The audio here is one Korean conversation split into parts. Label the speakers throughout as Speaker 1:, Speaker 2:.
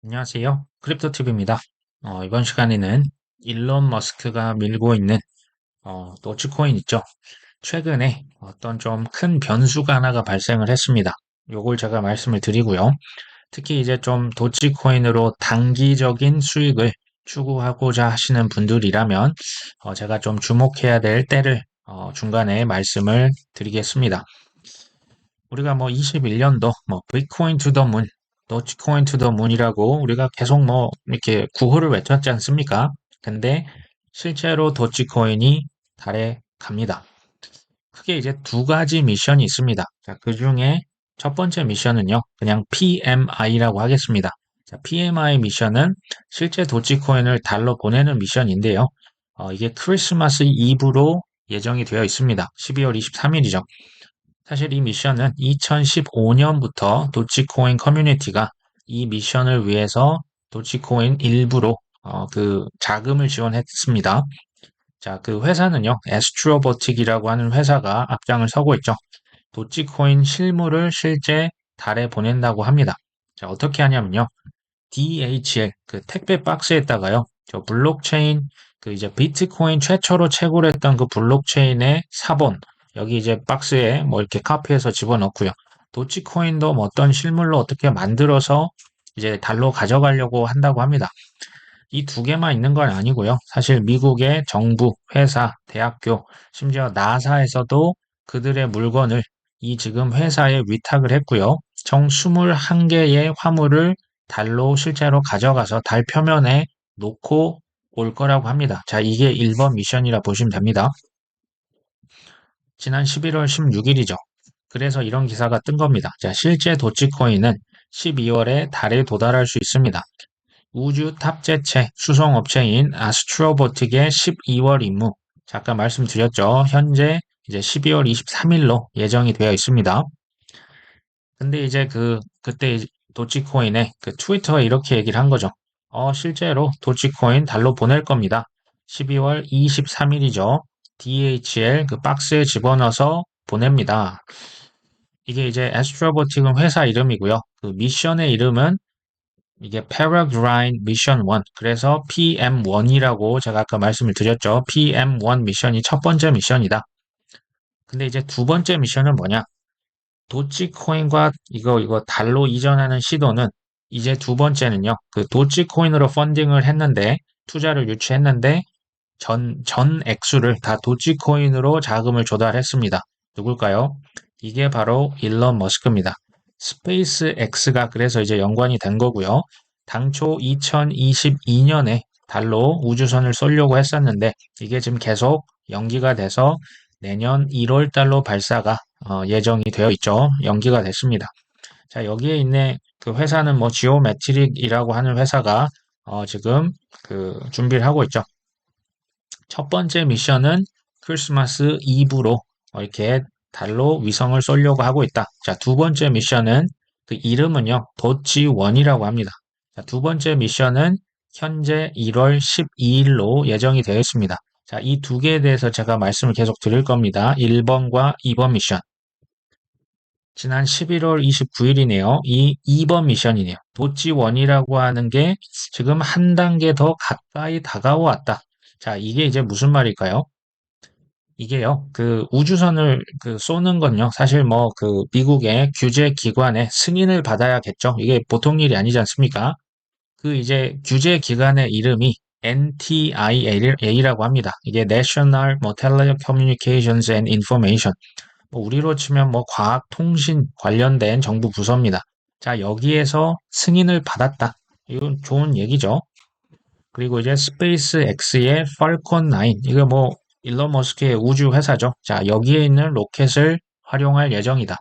Speaker 1: 안녕하세요. 크립토TV입니다. 이번 시간에는 일론 머스크가 밀고 있는 도치코인 있죠. 최근에 어떤 좀 큰 변수가 하나가 발생을 했습니다. 요걸 제가 말씀을 드리고요. 특히 이제 좀 도치코인으로 단기적인 수익을 추구하고자 하시는 분들이라면 제가 좀 주목해야 될 때를 중간에 말씀을 드리겠습니다. 우리가 뭐 21년도 뭐 비트코인 투 더 문, 도치코인 투 더 문이라고 우리가 계속 뭐 이렇게 구호를 외쳤지 않습니까? 근데 실제로 도치코인이 달에 갑니다. 크게 이제 두 가지 미션이 있습니다. 자, 그 중에 첫 번째 미션은요, 그냥 PMI라고 하겠습니다. 자, PMI 미션은 실제 도치코인을 달러 보내는 미션인데요. 이게 크리스마스 이브로 예정이 되어 있습니다. 12월 23일이죠. 사실 이 미션은 2015년부터 도치코인 커뮤니티가 이 미션을 위해서 도치코인 일부로 그 자금을 지원했습니다. 자, 그 회사는요, 에스트로보틱이라고 하는 회사가 앞장을 서고 있죠. 도치코인 실물을 실제 달에 보낸다고 합니다. 자, 어떻게 하냐면요. DHL, 그 택배 박스에다가요, 저 블록체인, 그 이제 비트코인 최초로 채굴했던 그 블록체인의 사본, 여기 이제 박스에 뭐 이렇게 카피해서 집어넣고요. 도치코인도 뭐 어떤 실물로 어떻게 만들어서 이제 달로 가져가려고 한다고 합니다. 이 두 개만 있는 건 아니고요. 사실 미국의 정부, 회사, 대학교, 심지어 나사에서도 그들의 물건을 이 지금 회사에 위탁을 했고요. 총 21개의 화물을 달로 실제로 가져가서 달 표면에 놓고 올 거라고 합니다. 자, 이게 1번 미션이라 보시면 됩니다. 지난 11월 16일이죠. 그래서 이런 기사가 뜬 겁니다. 자, 실제 도치코인은 12월에 달에 도달할 수 있습니다. 우주 탑재체 수송업체인 아스트로보틱의 12월 임무. 잠깐 말씀드렸죠. 현재 이제 12월 23일로 예정이 되어 있습니다. 근데 이제 그때 도치코인의 그 트위터에 이렇게 얘기를 한 거죠. 실제로 도치코인 달로 보낼 겁니다. 12월 23일이죠. DHL 그 박스에 집어넣어서 보냅니다. 이게 이제 아스트로보틱은 회사 이름이고요. 그 미션의 이름은 이게 Peregrine Mission 1. 그래서 PM1이라고 제가 아까 말씀을 드렸죠. PM1 미션이 첫 번째 미션이다. 근데 이제 두 번째 미션은 뭐냐? 도치코인과 이거 달로 이전하는 시도는 이제 두 번째는요. 그 도치코인으로 펀딩을 했는데 투자를 유치했는데 전 액수를 다 도치코인으로 자금을 조달했습니다. 누굴까요? 이게 바로 일론 머스크입니다. 스페이스 X가 그래서 이제 연관이 된 거고요. 당초 2022년에 달로 우주선을 쏘려고 했었는데 이게 지금 계속 연기가 돼서 내년 1월 달로 발사가 예정이 되어 있죠. 연기가 됐습니다. 자, 여기에 있는 그 회사는 뭐 지오메트릭이라고 하는 회사가 지금 그 준비를 하고 있죠. 첫 번째 미션은 크리스마스 이브로 이렇게 달로 위성을 쏘려고 하고 있다. 자, 두 번째 미션은 그 이름은요, 도치1이라고 합니다. 자, 두 번째 미션은 현재 1월 12일로 예정이 되어 있습니다. 자, 이 두 개에 대해서 제가 말씀을 계속 드릴 겁니다. 1번과 2번 미션. 지난 11월 29일이네요. 이 2번 미션이네요. 도치1이라고 하는 게 지금 한 단계 더 가까이 다가왔다. 자, 이게 이제 무슨 말일까요? 이게요, 그 우주선을 그 쏘는 건요, 사실 뭐 그 미국의 규제 기관의 승인을 받아야겠죠. 이게 보통 일이 아니지 않습니까? 그 이제 규제 기관의 이름이 NTIA라고 합니다. 이게 National 뭐 Telecommunications and Information. 뭐 우리로 치면 뭐 과학통신 관련된 정부 부서입니다. 자, 여기에서 승인을 받았다. 이건 좋은 얘기죠. 그리고 이제 스페이스 X의 falcon 9, 이거 뭐 일론 머스크의 우주 회사죠. 자, 여기에 있는 로켓을 활용할 예정이다.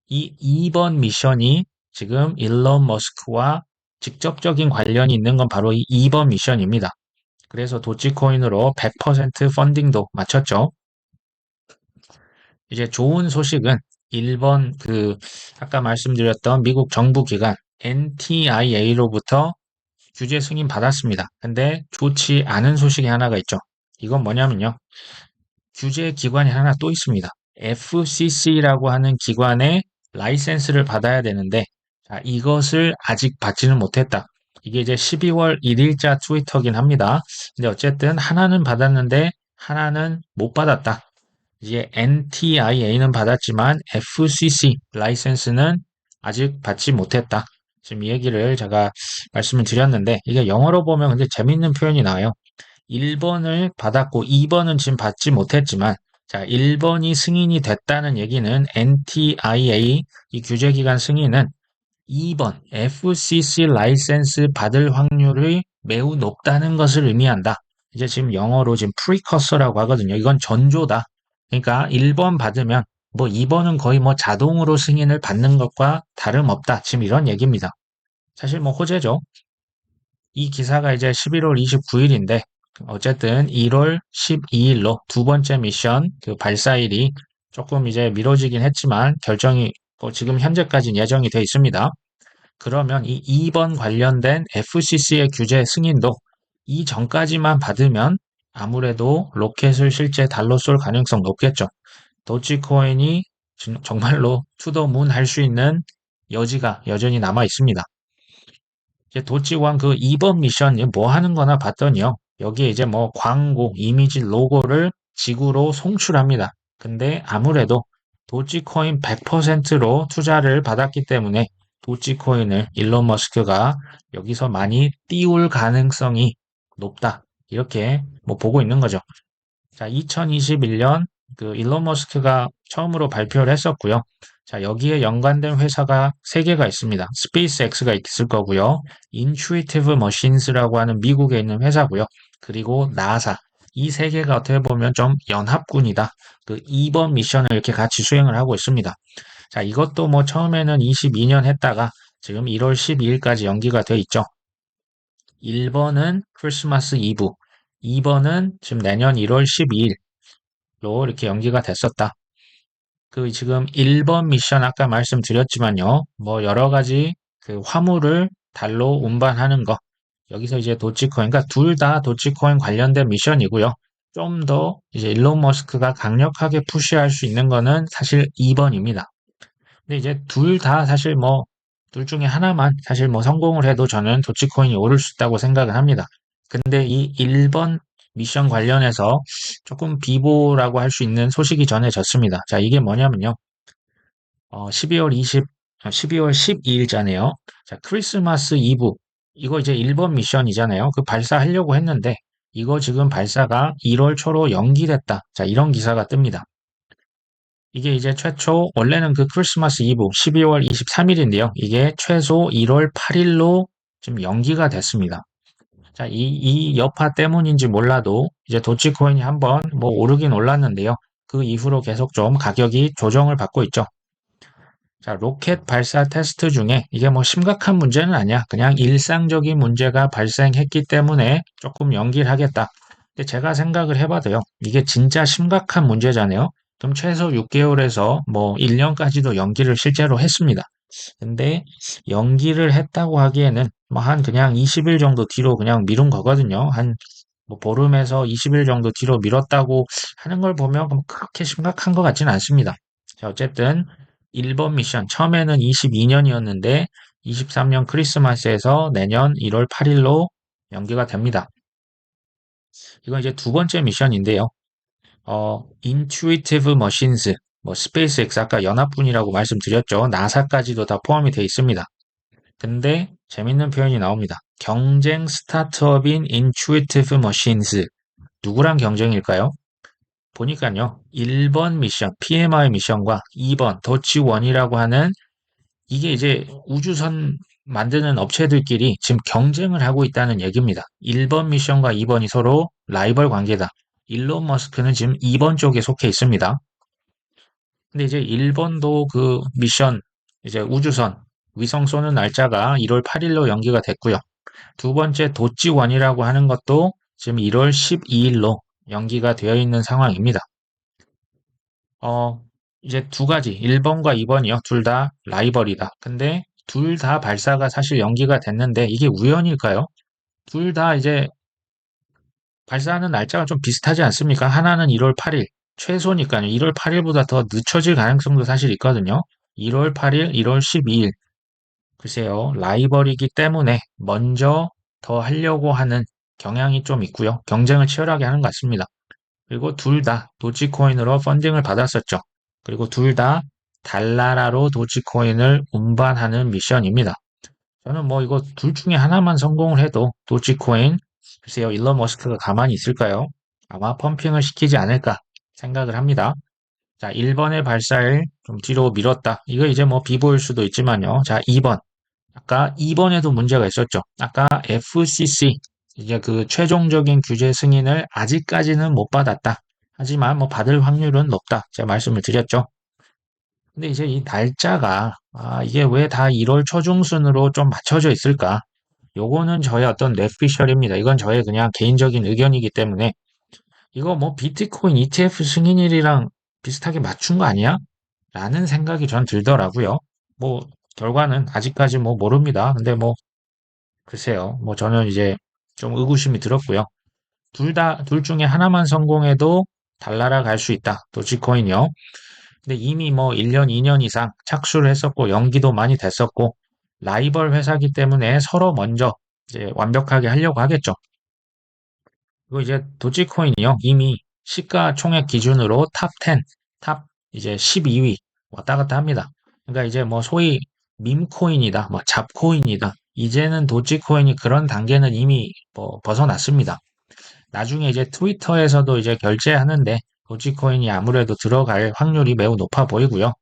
Speaker 1: 이 2번 미션이 지금 일론 머스크와 직접적인 관련이 있는 건 바로 이 2번 미션입니다. 그래서 도치코인으로 100% 펀딩도 마쳤죠. 이제 좋은 소식은 1번 그 아까 말씀드렸던 미국 정부 기관 NTIA로부터 규제 승인 받았습니다. 근데 좋지 않은 소식이 하나가 있죠. 이건 뭐냐면요. 규제 기관이 하나 또 있습니다. FCC라고 하는 기관의 라이센스를 받아야 되는데, 자, 이것을 아직 받지는 못했다. 이게 이제 12월 1일자 트위터긴 합니다. 근데 어쨌든 하나는 받았는데 하나는 못 받았다. 이제 NTIA는 받았지만 FCC 라이센스는 아직 받지 못했다. 지금 이 얘기를 제가 말씀을 드렸는데 이게 영어로 보면 근데 재밌는 표현이 나와요. 1번을 받았고 2번은 지금 받지 못했지만 자, 1번이 승인이 됐다는 얘기는 NTIA 이 규제기관 승인은 2번 FCC 라이센스 받을 확률이 매우 높다는 것을 의미한다. 이제 지금 영어로 지금 프리커서라고 하거든요. 이건 전조다. 그러니까 1번 받으면 뭐 2번은 거의 뭐 자동으로 승인을 받는 것과 다름없다. 지금 이런 얘기입니다. 사실 뭐 호재죠. 이 기사가 이제 11월 29일인데 어쨌든 1월 12일로 두 번째 미션 그 발사일이 조금 이제 미뤄지긴 했지만 결정이 지금 현재까지 예정이 돼 있습니다. 그러면 이 2번 관련된 FCC의 규제 승인도 이전까지만 받으면 아무래도 로켓을 실제 달로 쏠 가능성 높겠죠. 도지코인이 정말로 투더문 할 수 있는 여지가 여전히 남아 있습니다. 이제 도지원 그 2번 미션 뭐 하는 거나 봤더니요. 여기에 이제 뭐 광고, 이미지, 로고를 지구로 송출합니다. 근데 아무래도 도지코인 100%로 투자를 받았기 때문에 도지코인을 일론 머스크가 여기서 많이 띄울 가능성이 높다. 이렇게 뭐 보고 있는 거죠. 자, 2021년 그 일론 머스크가 처음으로 발표를 했었고요. 자, 여기에 연관된 회사가 3개가 있습니다. 스페이스X가 있을 거고요. Intuitive Machines라고 하는 미국에 있는 회사고요. 그리고 나사. 이 3개가 어떻게 보면 좀 연합군이다. 그 2번 미션을 이렇게 같이 수행을 하고 있습니다. 자, 이것도 뭐 처음에는 22년 했다가 지금 1월 12일까지 연기가 돼 있죠. 1번은 크리스마스 이브, 2번은 지금 내년 1월 12일로 이렇게 연기가 됐었다. 그 지금 1번 미션 아까 말씀드렸지만요. 뭐 여러 가지 그 화물을 달로 운반하는 거. 여기서 이제 도치코인, 그러니까 둘 다 도치코인 관련된 미션이고요. 좀 더 이제 일론 머스크가 강력하게 푸시할 수 있는 거는 사실 2번입니다. 근데 이제 둘 다 사실 뭐 둘 중에 하나만 사실 뭐 성공을 해도 저는 도치코인이 오를 수 있다고 생각을 합니다. 근데 이 1번 미션 관련해서 조금 비보라고 할 수 있는 소식이 전해졌습니다. 자, 이게 뭐냐면요. 12월 12월 12일자네요. 자, 크리스마스 이브. 이거 이제 1번 미션이잖아요. 그 발사하려고 했는데 이거 지금 발사가 1월 초로 연기됐다. 자, 이런 기사가 뜹니다. 이게 이제 최초 원래는 그 크리스마스 이브 12월 23일인데요. 이게 최소 1월 8일로 지금 연기가 됐습니다. 자, 이 여파 때문인지 몰라도 이제 도치코인이 한번 뭐 오르긴 올랐는데요. 그 이후로 계속 좀 가격이 조정을 받고 있죠. 자, 로켓 발사 테스트 중에 이게 뭐 심각한 문제는 아니야. 그냥 일상적인 문제가 발생했기 때문에 조금 연기를 하겠다. 근데 제가 생각을 해봐도요. 이게 진짜 심각한 문제잖아요. 그럼 최소 6개월에서 뭐 1년까지도 연기를 실제로 했습니다. 근데 연기를 했다고 하기에는 뭐 한 그냥 20일 정도 뒤로 그냥 미룬 거거든요. 한 뭐 보름에서 20일 정도 뒤로 미뤘다고 하는 걸 보면 그렇게 심각한 것 같지는 않습니다. 자, 어쨌든 1번 미션 처음에는 22년이었는데 23년 크리스마스에서 내년 1월 8일로 연기가 됩니다. 이건 이제 두 번째 미션인데요. Intuitive Machines, 뭐 스페이스X 아까 연합군이라고 말씀드렸죠. 나사까지도 다 포함이 되어 있습니다. 근데 재밌는 표현이 나옵니다. 경쟁 스타트업인 Intuitive Machines. 누구랑 경쟁일까요? 보니까요. 1번 미션, PMI 미션과 2번 더치원이라고 하는 이게 이제 우주선 만드는 업체들끼리 지금 경쟁을 하고 있다는 얘기입니다. 1번 미션과 2번이 서로 라이벌 관계다. 일론 머스크는 지금 2번 쪽에 속해 있습니다. 근데 이제 1번도 그 미션, 이제 우주선, 위성 쏘는 날짜가 1월 8일로 연기가 됐고요. 두 번째 도찌원이라고 하는 것도 지금 1월 12일로 연기가 되어 있는 상황입니다. 어, 이제 두 가지, 1번과 2번이요. 둘 다 라이벌이다. 근데 둘 다 발사가 사실 연기가 됐는데 이게 우연일까요? 둘 다 이제 발사하는 날짜가 좀 비슷하지 않습니까? 하나는 1월 8일, 최소니까요. 1월 8일보다 더 늦춰질 가능성도 사실 있거든요. 1월 8일, 1월 12일. 글쎄요, 라이벌이기 때문에 먼저 더 하려고 하는 경향이 좀 있고요. 경쟁을 치열하게 하는 것 같습니다. 그리고 둘 다 도지코인으로 펀딩을 받았었죠. 그리고 둘 다 달나라로 도지코인을 운반하는 미션입니다. 저는 뭐 이거 둘 중에 하나만 성공을 해도 도지코인, 글쎄요, 일론 머스크가 가만히 있을까요? 아마 펌핑을 시키지 않을까 생각을 합니다. 자, 1번의 발사를 좀 뒤로 미뤘다. 이거 이제 뭐 비보일 수도 있지만요. 자, 2번. 아까 2번에도 문제가 있었죠. 아까 FCC, 이제 그 최종적인 규제 승인을 아직까지는 못 받았다. 하지만 뭐 받을 확률은 높다. 제가 말씀을 드렸죠. 근데 이제 이 날짜가, 이게 왜 다 1월 초중순으로 좀 맞춰져 있을까? 요거는 저의 어떤 뇌피셜입니다. 이건 저의 그냥 개인적인 의견이기 때문에 이거 뭐 비트코인 ETF 승인일이랑 비슷하게 맞춘 거 아니야? 라는 생각이 전 들더라고요. 뭐 결과는 아직까지 뭐 모릅니다. 근데 뭐 글쎄요. 뭐 저는 이제 좀 의구심이 들었고요. 둘 중에 하나만 성공해도 달나라 갈 수 있다. 도지코인이요. 근데 이미 뭐 1년, 2년 이상 착수를 했었고 연기도 많이 됐었고 라이벌 회사기 때문에 서로 먼저 이제 완벽하게 하려고 하겠죠. 그리고 이제 도지코인이요. 이미 시가총액 기준으로 탑 10, 탑 이제 12위 왔다 갔다 합니다. 그러니까 이제 뭐 소위 밈코인이다, 뭐 잡코인이다. 이제는 도지코인이 그런 단계는 이미 뭐 벗어났습니다. 나중에 이제 트위터에서도 이제 결제하는데 도지코인이 아무래도 들어갈 확률이 매우 높아 보이고요.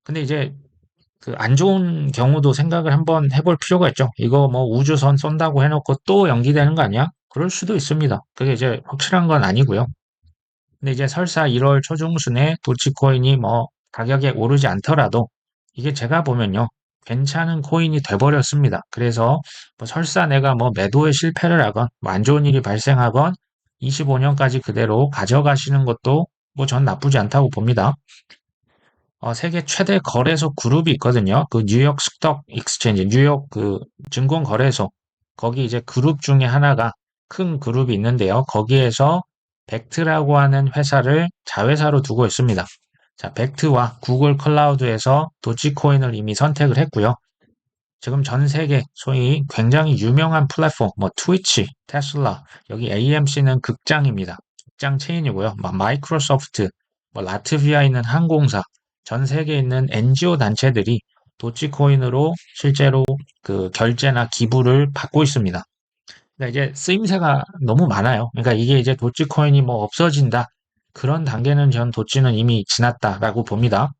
Speaker 1: 근데 이제 그 안 좋은 경우도 생각을 한번 해볼 필요가 있죠. 이거 뭐 우주선 쏜다고 해놓고 또 연기되는 거 아니야? 그럴 수도 있습니다. 그게 이제 확실한 건 아니고요. 근데 이제 설사 1월 초중순에 도치코인이 뭐 가격이 오르지 않더라도 이게 제가 보면요. 괜찮은 코인이 돼버렸습니다. 그래서 뭐 설사 내가 뭐 매도에 실패를 하건 뭐 안 좋은 일이 발생하건 25년까지 그대로 가져가시는 것도 뭐 전 나쁘지 않다고 봅니다. 세계 최대 거래소 그룹이 있거든요. 그 뉴욕 스톡 익스체인지, 뉴욕 그 증권 거래소. 거기 이제 그룹 중에 하나가 큰 그룹이 있는데요. 거기에서 벡트라고 하는 회사를 자회사로 두고 있습니다. 자, 벡트와 구글 클라우드에서 도지코인을 이미 선택을 했고요. 지금 전 세계 소위 굉장히 유명한 플랫폼, 뭐 트위치, 테슬라, 여기 AMC는 극장입니다. 극장 체인이고요. 막 마이크로소프트, 뭐 라트비아에 있는 항공사, 전 세계에 있는 NGO 단체들이 도치코인으로 실제로 그 결제나 기부를 받고 있습니다. 그러니까 이제 쓰임새가 너무 많아요. 그러니까 이게 이제 도치코인이 뭐 없어진다. 그런 단계는 전 도치는 이미 지났다라고 봅니다.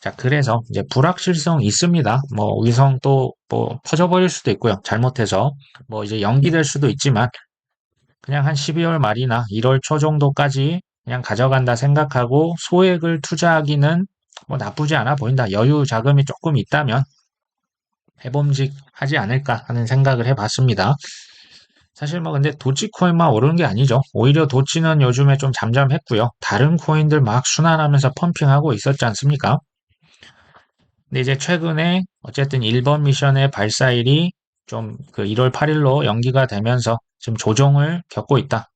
Speaker 1: 자, 그래서 이제 불확실성 있습니다. 뭐 위성 또 뭐 퍼져버릴 수도 있고요. 잘못해서 뭐 이제 연기될 수도 있지만 그냥 한 12월 말이나 1월 초 정도까지 그냥 가져간다 생각하고 소액을 투자하기는 뭐 나쁘지 않아 보인다. 여유 자금이 조금 있다면 해봄직하지 않을까 하는 생각을 해봤습니다. 사실 뭐 근데 도치코인만 오르는 게 아니죠. 오히려 도치는 요즘에 좀 잠잠했고요. 다른 코인들 막 순환하면서 펌핑하고 있었지 않습니까? 근데 이제 최근에 어쨌든 1번 미션의 발사일이 좀 그 1월 8일로 연기가 되면서 지금 조정을 겪고 있다.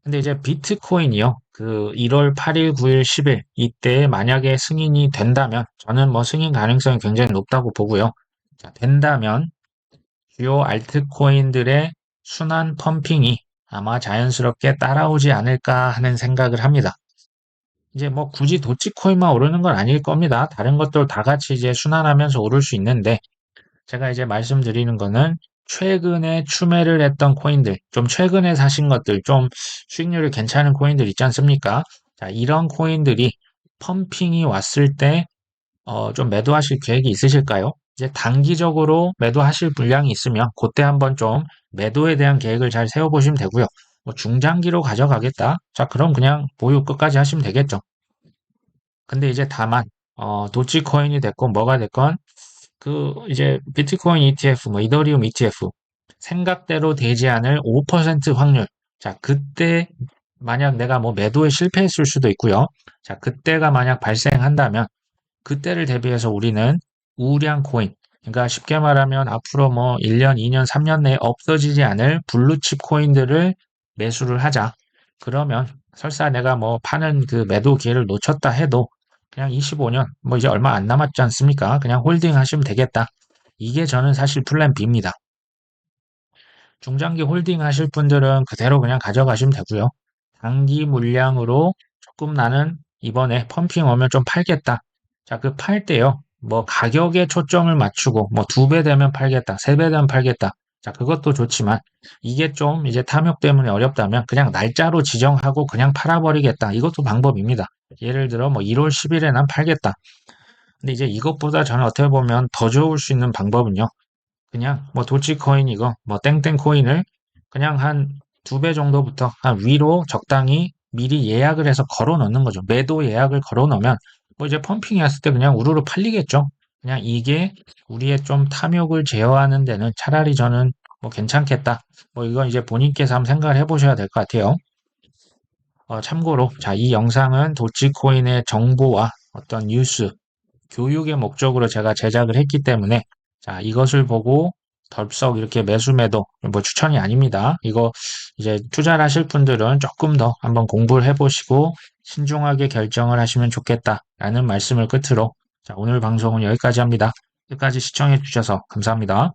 Speaker 1: 근데 이제 비트코인이요. 그 1월 8일, 9일, 10일 이때 만약에 승인이 된다면 저는 뭐 승인 가능성이 굉장히 높다고 보고요. 자, 된다면 주요 알트코인들의 순환 펌핑이 아마 자연스럽게 따라오지 않을까 하는 생각을 합니다. 이제 뭐 굳이 도치코인만 오르는 건 아닐 겁니다. 다른 것들 다 같이 이제 순환하면서 오를 수 있는데 제가 이제 말씀드리는 거는 최근에 추매를 했던 코인들, 좀 최근에 사신 것들, 좀 수익률이 괜찮은 코인들 있지 않습니까? 자, 이런 코인들이 펌핑이 왔을 때, 좀 매도하실 계획이 있으실까요? 이제 단기적으로 매도하실 분량이 있으면 그때 한번 좀 매도에 대한 계획을 잘 세워보시면 되고요. 뭐 중장기로 가져가겠다? 자, 그럼 그냥 보유 끝까지 하시면 되겠죠. 근데 이제 다만, 도치코인이 됐건 뭐가 됐건 그 이제 비트코인 ETF, 뭐 이더리움 ETF 생각대로 되지 않을 5% 확률. 자, 그때 만약 내가 뭐 매도에 실패했을 수도 있고요. 자, 그때가 만약 발생한다면 그때를 대비해서 우리는 우량 코인, 그러니까 쉽게 말하면 앞으로 뭐 1년, 2년, 3년 내에 없어지지 않을 블루칩 코인들을 매수를 하자. 그러면 설사 내가 뭐 파는 그 매도 기회를 놓쳤다 해도 그냥 25년, 뭐 이제 얼마 안 남았지 않습니까? 그냥 홀딩 하시면 되겠다. 이게 저는 사실 플랜 B입니다. 중장기 홀딩 하실 분들은 그대로 그냥 가져가시면 되고요. 단기 물량으로 조금 나는 이번에 펌핑 오면 좀 팔겠다. 자, 그 팔 때요. 뭐 가격에 초점을 맞추고 뭐 2배 되면 팔겠다. 3배 되면 팔겠다. 자, 그것도 좋지만 이게 좀 이제 탐욕 때문에 어렵다면 그냥 날짜로 지정하고 그냥 팔아버리겠다. 이것도 방법입니다. 예를 들어 뭐 1월 10일에 난 팔겠다. 근데 이제 이것보다 저는 어떻게 보면 더 좋을 수 있는 방법은요. 그냥 뭐 도치코인 이거 뭐 땡땡 코인을 그냥 한 2배 정도부터 한 위로 적당히 미리 예약을 해서 걸어 놓는 거죠. 매도 예약을 걸어 놓으면 뭐 이제 펌핑이 왔을 때 그냥 우르르 팔리겠죠. 그냥 이게 우리의 좀 탐욕을 제어하는 데는 차라리 저는 뭐 괜찮겠다. 뭐 이건 이제 본인께서 한번 생각을 해보셔야 될 것 같아요. 참고로 자, 이 영상은 도치코인의 정보와 어떤 뉴스, 교육의 목적으로 제가 제작을 했기 때문에 자, 이것을 보고 덜썩 이렇게 매수 매도 뭐 추천이 아닙니다. 이거 이제 투자를 하실 분들은 조금 더 한번 공부를 해보시고 신중하게 결정을 하시면 좋겠다라는 말씀을 끝으로 자, 오늘 방송은 여기까지 합니다. 끝까지 시청해 주셔서 감사합니다.